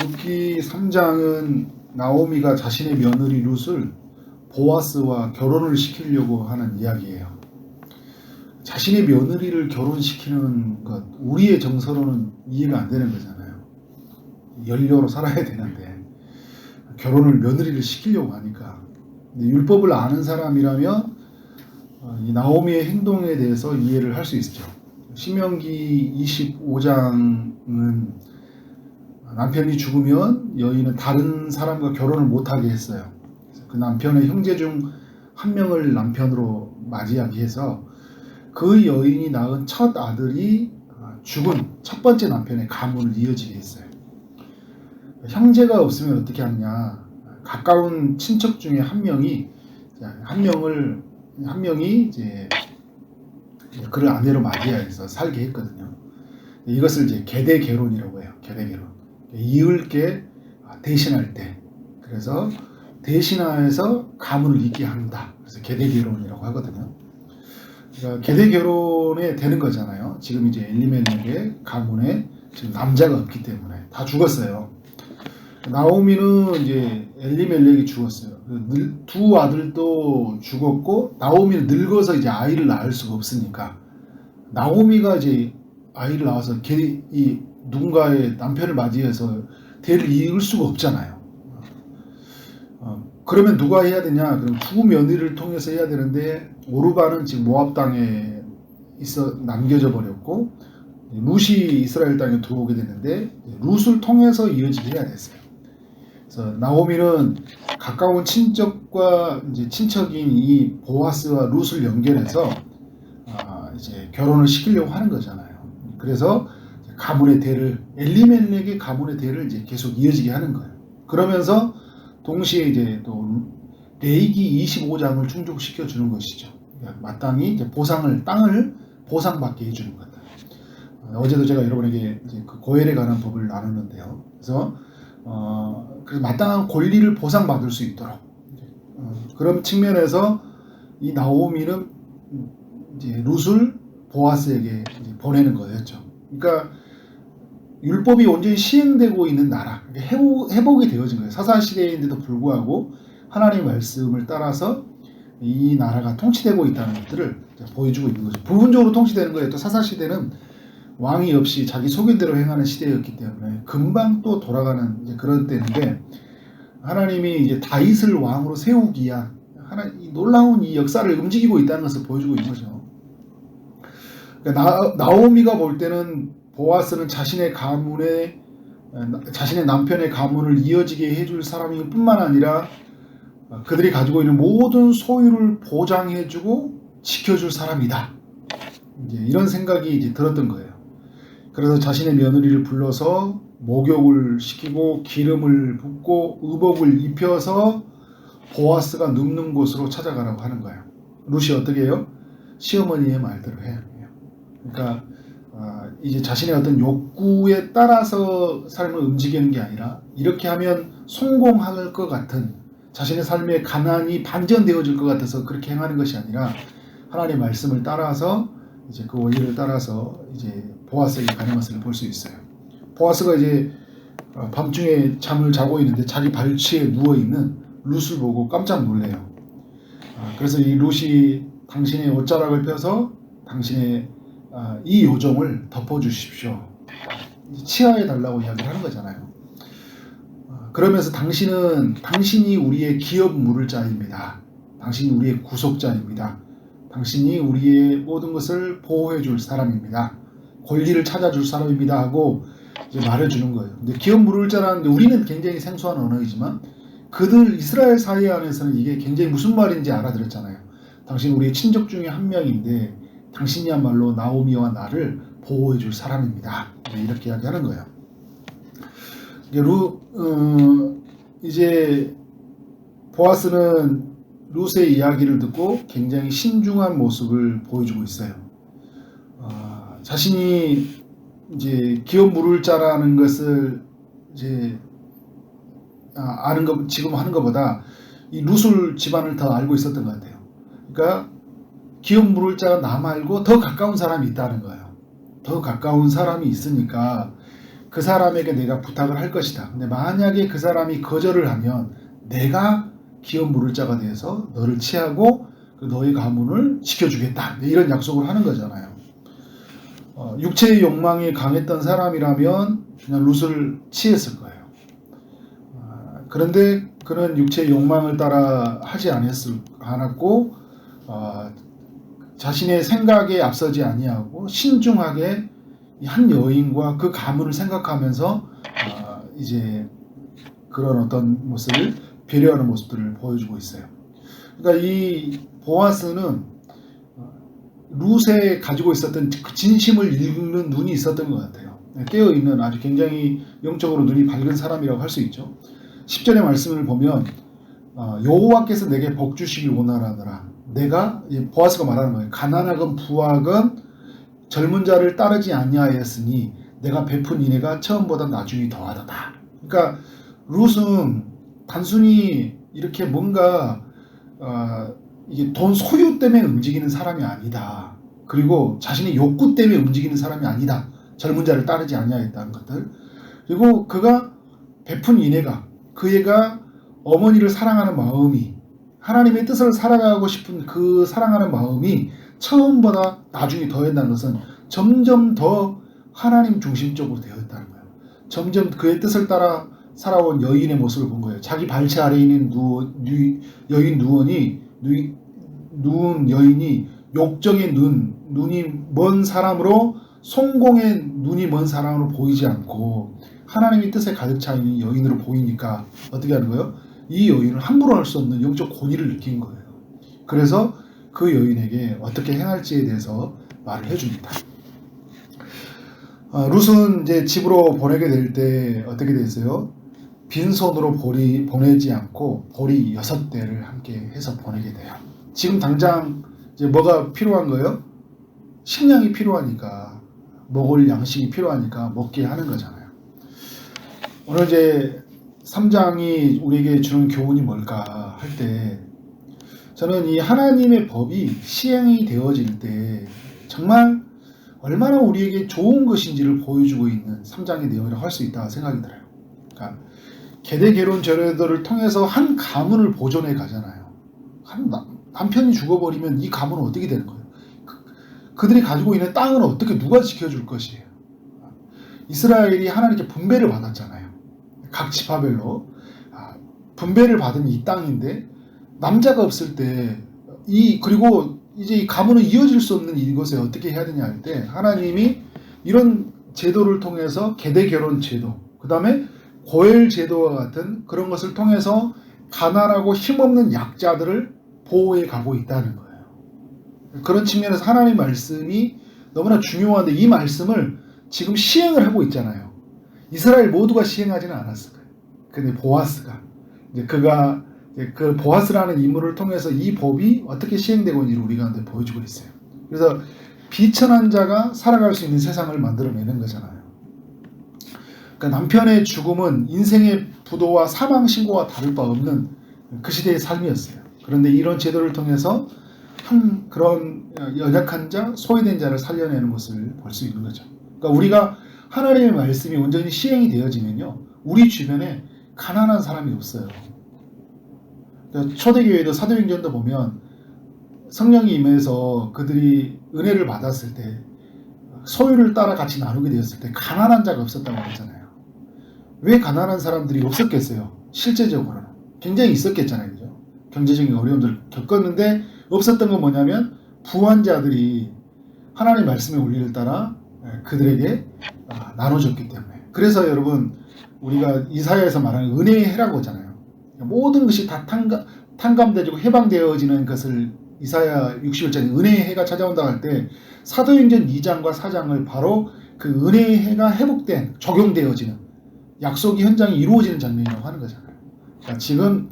룻기 3장은 나오미가 자신의 며느리 룻을 보아스와 결혼을 시키려고 하는 이야기예요. 자신의 며느리를 결혼시키는 것, 우리의 정서로는 이해가 안 되는 거잖아요. 연료로 살아야 되는데 결혼을 며느리를 시키려고 하니까. 율법을 아는 사람이라면 이 나오미의 행동에 대해서 이해를 할 수 있죠. 신명기 25장은 남편이 죽으면 여인은 다른 사람과 결혼을 못하게 했어요. 그 남편의 형제 중 한 명을 남편으로 맞이하게 해서 그 여인이 낳은 첫 아들이 죽은 첫 번째 남편의 가문을 이어지게 했어요. 형제가 없으면 어떻게 하느냐? 가까운 친척 중에 한 명이 이제 그를 아내로 맞이해서 살게 했거든요. 이것을 이제 계대 결혼이라고 해요. 계대 결혼. 이을께 대신할 때, 그래서 대신하여서 가문을 잇게 한다. 그래서 계대 결혼이라고 하거든요. 그러니까 계대 결혼에 되는 거잖아요. 지금 이제 엘리멜렉의 가문에 지금 남자가 없기 때문에 다 죽었어요. 나오미는 이제 엘리멜렉이 죽었어요. 두 아들도 죽었고, 나오미는 늙어서 이제 아이를 낳을 수가 없으니까 나오미가 이제 아이를 낳아서 누군가의 남편을 맞이해서 대를 이을 수가 없잖아요. 그러면 누가 해야 되냐? 그럼 두 며느리를 통해서 해야 되는데, 오르바는 지금 모압 땅에 남겨져 버렸고, 룻이 이스라엘 땅에 들어오게 됐는데 룻을 통해서 이어지게 해야 됐어요. 그래서 나오미는 가까운 친척과 이제 친척인 이 보아스와 룻을 연결해서 이제 결혼을 시키려고 하는 거잖아요. 그래서 가문의 대를, 엘리멜렉의 가문의 대를 이제 계속 이어지게 하는 거예요. 그러면서 동시에 이제 또 레위기 25장을 충족시켜 주는 것이죠. 마땅히 이제 땅을 보상받게 해주는 거다. 어제도 제가 여러분에게 이제 그 고엘에 관한 법을 나눴는데요. 그래서 마땅한 권리를 보상받을 수 있도록 그런 측면에서 이 나오미는 이제 룻을 보아스에게 이제 보내는 거였죠. 그러니까 율법이 온전히 시행되고 있는 나라, 회복이 되어진 거예요. 사사 시대인데도 불구하고 하나님의 말씀을 따라서 이 나라가 통치되고 있다는 것들을 보여주고 있는 거죠. 부분적으로 통치되는 거예요. 또 사사 시대는 왕이 없이 자기 속인대로 행하는 시대였기 때문에 금방 또 돌아가는 이제 그런 때인데, 하나님이 이제 다윗을 왕으로 세우기 위한 이 놀라운 이 역사를 움직이고 있다는 것을 보여주고 있는 거죠. 그러니까 나오미가 볼 때는 보아스는 자신의 남편의 가문을 이어지게 해줄 사람일 뿐만 아니라 그들이 가지고 있는 모든 소유를 보장해주고 지켜줄 사람이다. 이제 이런 생각이 이제 들었던 거예요. 그래서 자신의 며느리를 불러서 목욕을 시키고 기름을 붓고 의복을 입혀서 보아스가 눕는 곳으로 찾아가라고 하는 거예요. 룻이 어떻게 해요? 시어머니의 말대로 해요. 그러니까 이제 자신의 어떤 욕구에 따라서 삶을 움직이는 게 아니라, 이렇게 하면 성공할 것 같은, 자신의 삶의 가난이 반전되어질 것 같아서 그렇게 행하는 것이 아니라 하나님의 말씀을 따라서 이제 그 원리를 따라서 이제 보아스에게 가는 것을 볼 수 있어요. 보아스가 이제 밤중에 잠을 자고 있는데 자기 발치에 누워 있는 룻을 보고 깜짝 놀래요. 그래서 이 룻이 당신의 옷자락을 펴서 당신의 이 요정을 덮어주십시오, 치하해 달라고 이야기를 하는 거잖아요. 그러면서 당신이 우리의 기업 물을 자입니다. 당신이 우리의 구속자입니다. 당신이 우리의 모든 것을 보호해 줄 사람입니다. 권리를 찾아줄 사람입니다 하고 이제 말해주는 거예요. 근데 기업 물을 자라는데 우리는 굉장히 생소한 언어이지만 그들 이스라엘 사회 안에서는 이게 굉장히 무슨 말인지 알아들었잖아요. 당신 우리의 친족 중에 한 명인데 당신이야말로 나오미와 나를 보호해 줄 사람입니다. 이렇게 이야기하는 거예요. 이제 보아스는 룻의 이야기를 듣고 굉장히 신중한 모습을 보여주고 있어요. 자신이 이제 기업 물을 자라는 것을 이제 아는 것, 지금 하는 것보다 이 룻을 집안을 더 알고 있었던 것 같아요. 그러니까 기업 물을 자가 나 말고 더 가까운 사람이 있다는 거예요. 더 가까운 사람이 있으니까 그 사람에게 내가 부탁을 할 것이다. 근데 만약에 그 사람이 거절을 하면 내가 기업 물을 자가 되어서 너를 취하고 너의 가문을 지켜주겠다. 이런 약속을 하는 거잖아요. 육체의 욕망이 강했던 사람이라면 그냥 룻을 취했을 거예요. 그런데 그는 육체의 욕망을 따라 하지 않았고 자신의 생각에 앞서지 아니하고 신중하게 한 여인과 그 가문을 생각하면서 이제 그런 어떤 모습을 배려하는 모습들을 보여주고 있어요. 그러니까 이 보아스는 룻에 가지고 있었던 그 진심을 읽는 눈이 있었던 것 같아요. 깨어있는 아주 굉장히 영적으로 눈이 밝은 사람이라고 할 수 있죠. 10절의 말씀을 보면 여호와께서 내게 복 주시길 원하노라. 내가 보아스가 말하는 거예요. 가난하건 부하건 젊은 자를 따르지 아니하였으니 내가 베푼 인애가 처음보다 나중이 더하도다. 그러니까 룻은 단순히 이렇게 뭔가 이게 돈 소유 때문에 움직이는 사람이 아니다. 그리고 자신의 욕구 때문에 움직이는 사람이 아니다. 젊은 자를 따르지 아니하였다는 것들. 그리고 그가 베푼 인애가 그 애가 어머니를 사랑하는 마음이 하나님의 뜻을 살아가고 싶은 그 사랑하는 마음이 처음보다 나중에 더했다는 것은 점점 더 하나님 중심적으로 되었다는 거예요. 점점 그의 뜻을 따라 살아온 여인의 모습을 본 거예요. 자기 발치 아래에 있는 여인 누운 여인이 욕정의 눈이 먼 사람으로 성공의 눈이 먼 사람으로 보이지 않고 하나님의 뜻에 가득 차 있는 여인으로 보이니까 어떻게 하는 거예요? 이 여인을 함부로 할 수 없는 영적 권위를 느낀 거예요. 그래서 그 여인에게 어떻게 행할지에 대해서 말을 해줍니다. 룻은 이제 집으로 보내게 될 때 어떻게 됐어요? 빈손으로 보내지 않고 보리 6대를 함께 해서 보내게 돼요. 지금 당장 이제 뭐가 필요한 거예요? 식량이 필요하니까, 먹을 양식이 필요하니까 먹게 하는 거잖아요. 오늘 이제 3장이 우리에게 주는 교훈이 뭘까 할 때 저는 이 하나님의 법이 시행이 되어질 때 정말 얼마나 우리에게 좋은 것인지를 보여주고 있는 3장의 내용이라고 할 수 있다 생각이 들어요. 그러니까 계대 결혼 제도를 통해서 한 가문을 보존해 가잖아요. 남편이 죽어버리면 이 가문은 어떻게 되는 거예요? 그들이 가지고 있는 땅은 어떻게 누가 지켜줄 것이에요? 이스라엘이 하나님께 분배를 받았잖아요. 각 지파별로 분배를 받은 이 땅인데 남자가 없을 때 그리고 이제 이 가문은 이어질 수 없는 이것에 어떻게 해야 되냐 할 때 하나님이 이런 제도를 통해서 계대 결혼 제도, 그 다음에 고엘 제도와 같은 그런 것을 통해서 가난하고 힘없는 약자들을 보호해 가고 있다는 거예요. 그런 측면에서 하나님의 말씀이 너무나 중요한데 이 말씀을 지금 시행을 하고 있잖아요. 이스라엘 모두가 시행하지는 않았을 거예요. 근데 보아스가 그가 그 보아스라는 인물을 통해서 이 법이 어떻게 시행되고 있는지를 우리가 보여주고 있어요. 그래서 비천한 자가 살아갈 수 있는 세상을 만들어내는 거잖아요. 그러니까 남편의 죽음은 인생의 부도와 사망 신고와 다를 바 없는 그 시대의 삶이었어요. 그런데 이런 제도를 통해서 그런 연약한 자, 소외된 자를 살려내는 것을 볼 수 있는 거죠. 그러니까 우리가 하나님의 말씀이 온전히 시행이 되어지면요, 우리 주변에 가난한 사람이 없어요. 그러니까 초대교회도 사도행전도 보면 성령이 임해서 그들이 은혜를 받았을 때 소유를 따라 같이 나누게 되었을 때 가난한 자가 없었다고 그러잖아요. 왜 가난한 사람들이 없었겠어요? 실제적으로는 굉장히 있었겠잖아요. 그죠? 경제적인 어려움들을 겪었는데 없었던 건 뭐냐면 부한 자들이 하나님의 말씀의 원리를 따라 그들에게 나눠줬기 때문에. 그래서 여러분 우리가 이사야에서 말하는 은혜의 해라고 하잖아요. 모든 것이 다 탕감되고 해방되어지는 것을 이사야 61장에 은혜의 해가 찾아온다고 할 때 사도행전 2장과 4장을 바로 그 은혜의 해가 회복된, 적용되어지는 약속이 현장이 이루어지는 장면이라고 하는 거잖아요. 그러니까 지금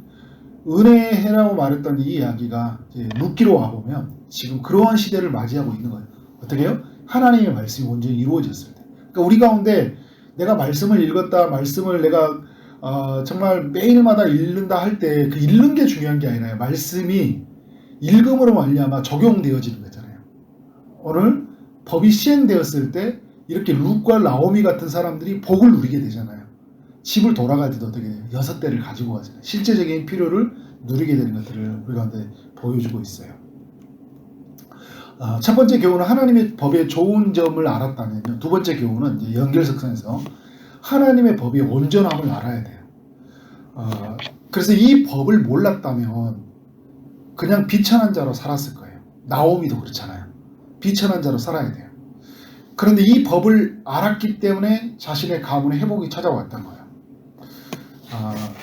은혜의 해라고 말했던 이 이야기가 이제 룻기로 와보면 지금 그러한 시대를 맞이하고 있는 거예요. 어떻게 해요? 하나님의 말씀이 온전히 이루어졌을 때. 그러니까 우리 가운데 내가 말씀을 읽었다, 말씀을 내가 정말 매일마다 읽는다 할 때 그 읽는 게 중요한 게 아니라요. 말씀이 읽음으로 말미암아 적용되어지는 거잖아요. 오늘 법이 시행되었을 때 이렇게 룻과 나오미 같은 사람들이 복을 누리게 되잖아요. 집을 돌아갈 때도 어떻게 돼요? 6대를 가지고 가잖아요. 실제적인 필요를 누리게 되는 것들을 우리 가운데 보여주고 있어요. 첫 번째 교훈은 하나님의 법의 좋은 점을 알았다면요. 두 번째 교훈은 이제 연결석선에서 하나님의 법의 온전함을 알아야 돼요. 그래서 이 법을 몰랐다면 그냥 비천한 자로 살았을 거예요. 나오미도 그렇잖아요. 비천한 자로 살아야 돼요. 그런데 이 법을 알았기 때문에 자신의 가문의 회복이 찾아왔던 거예요.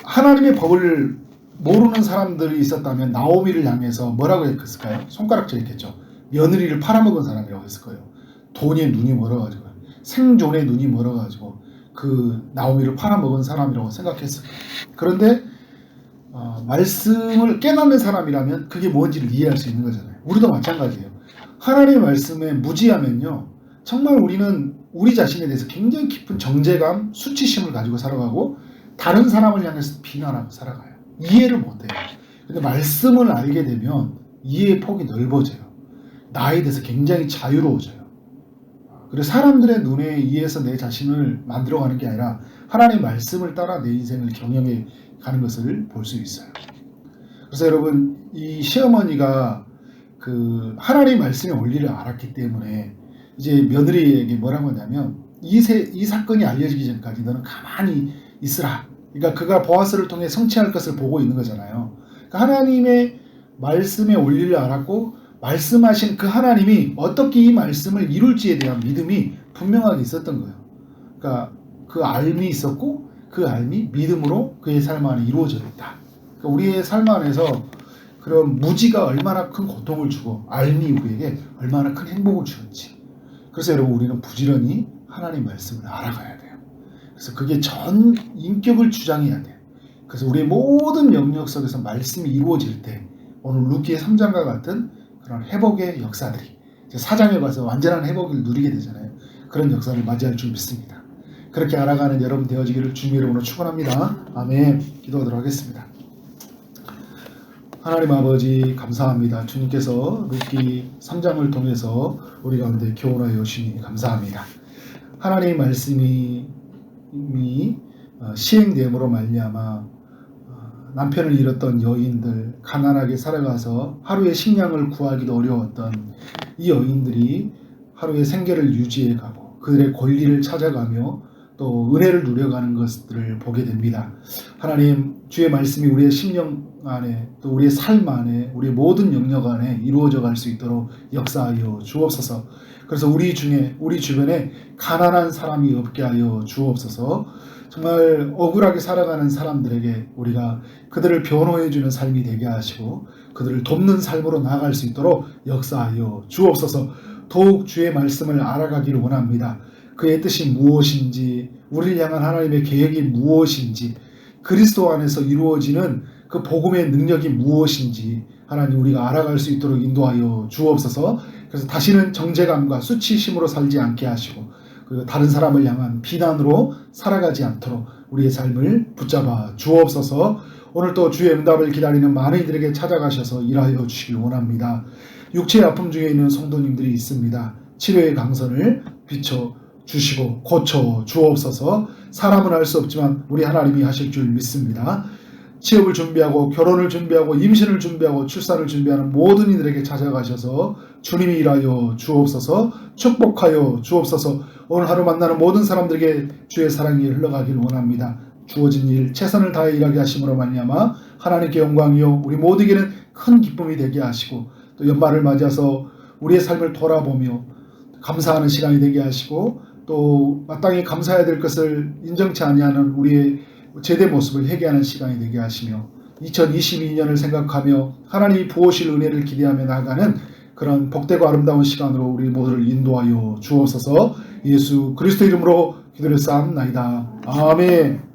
하나님의 법을 모르는 사람들이 있었다면 나오미를 향해서 뭐라고 했을까요? 손가락질했겠죠. 며느리를 팔아먹은 사람이라고 했을 거예요. 돈에 눈이 멀어가지고, 생존에 눈이 멀어가지고 그 나오미를 팔아먹은 사람이라고 생각했을 거예요. 그런데 말씀을 깨닫는 사람이라면 그게 뭔지를 이해할 수 있는 거잖아요. 우리도 마찬가지예요. 하나님의 말씀에 무지하면요, 정말 우리는 우리 자신에 대해서 굉장히 깊은 정죄감, 수치심을 가지고 살아가고 다른 사람을 향해서 비난하고 살아가요. 이해를 못해요. 근데 말씀을 알게 되면 이해의 폭이 넓어져요. 나에 대해서 굉장히 자유로워져요. 그래서 사람들의 눈에 의해서 내 자신을 만들어가는 게 아니라 하나님의 말씀을 따라 내 인생을 경영해 가는 것을 볼 수 있어요. 그래서 여러분, 이 시어머니가 그 하나님의 말씀의 원리를 알았기 때문에 이제 며느리에게 뭐라고 하냐면 이 사건이 알려지기 전까지 너는 가만히 있으라. 그러니까 그가 보아스를 통해 성취할 것을 보고 있는 거잖아요. 그러니까 하나님의 말씀의 원리를 알았고 말씀하신 그 하나님이 어떻게 이 말씀을 이룰지에 대한 믿음이 분명하게 있었던 거예요. 그러니까 그 알미 있었고 그 알미 믿음으로 그의 삶 안에 이루어져 있다. 그러니까 우리의 삶 안에서 그런 무지가 얼마나 큰 고통을 주고 알미 우리에게 얼마나 큰 행복을 주는지. 그래서 여러분, 우리는 부지런히 하나님 말씀을 알아가야 돼요. 그래서 그게 전 인격을 주장해야 돼요. 그래서 우리의 모든 영역 속에서 말씀이 이루어질 때 오늘 루키의 3장과 같은 그런 회복의 역사들이 4장에 가서 완전한 회복을 누리게 되잖아요. 그런 역사를 맞이할 줄 믿습니다. 그렇게 알아가는 여러분 되어지기를 주님의 이름으로 축원합니다. 아멘. 기도하도록 하겠습니다. 하나님 아버지, 감사합니다. 주님께서 루키 3장을 통해서 우리 가운데 교훈하여 주시니 감사합니다. 하나님의 말씀이 시행됨으로 말미암아 남편을 잃었던 여인들, 가난하게 살아가서 하루의 식량을 구하기도 어려웠던 이 여인들이 하루의 생계를 유지해가고 그들의 권리를 찾아가며 또 은혜를 누려가는 것들을 보게 됩니다. 하나님, 주의 말씀이 우리의 심령 안에 또 우리의 삶 안에 우리의 모든 영역 안에 이루어져 갈 수 있도록 역사하여 주옵소서. 그래서 우리 주변에 가난한 사람이 없게 하여 주옵소서. 정말 억울하게 살아가는 사람들에게 우리가 그들을 변호해주는 삶이 되게 하시고 그들을 돕는 삶으로 나아갈 수 있도록 역사하여 주옵소서. 더욱 주의 말씀을 알아가기를 원합니다. 그의 뜻이 무엇인지, 우리를 향한 하나님의 계획이 무엇인지, 그리스도 안에서 이루어지는 그 복음의 능력이 무엇인지 하나님 우리가 알아갈 수 있도록 인도하여 주옵소서. 그래서 다시는 정죄감과 수치심으로 살지 않게 하시고 그리고 다른 사람을 향한 비난으로 살아가지 않도록 우리의 삶을 붙잡아 주옵소서. 오늘 또 주의 응답을 기다리는 많은 이들에게 찾아가셔서 일하여 주시길 원합니다. 육체의 아픔 중에 있는 성도님들이 있습니다. 치료의 강선을 비춰 주시고 고쳐 주옵소서. 사람은 알 수 없지만 우리 하나님이 하실 줄 믿습니다. 취업을 준비하고 결혼을 준비하고 임신을 준비하고 출산을 준비하는 모든 이들에게 찾아가셔서 주님이 일하여 주옵소서. 축복하여 주옵소서. 오늘 하루 만나는 모든 사람들에게 주의 사랑이 흘러가길 원합니다. 주어진 일 최선을 다해 일하게 하심으로 말미암아 하나님께 영광이요 우리 모두에게는 큰 기쁨이 되게 하시고 또 연말을 맞이해서 우리의 삶을 돌아보며 감사하는 시간이 되게 하시고 또 마땅히 감사해야 될 것을 인정치 아니하는 우리의 제대 모습을 회개하는 시간이 되게 하시며 2022년을 생각하며 하나님이 부어실 은혜를 기대하며 나아가는 그런 복되고 아름다운 시간으로 우리 모두를 인도하여 주옵소서. 예수 그리스도 이름으로 기도를 쌓옵나이다. 아멘.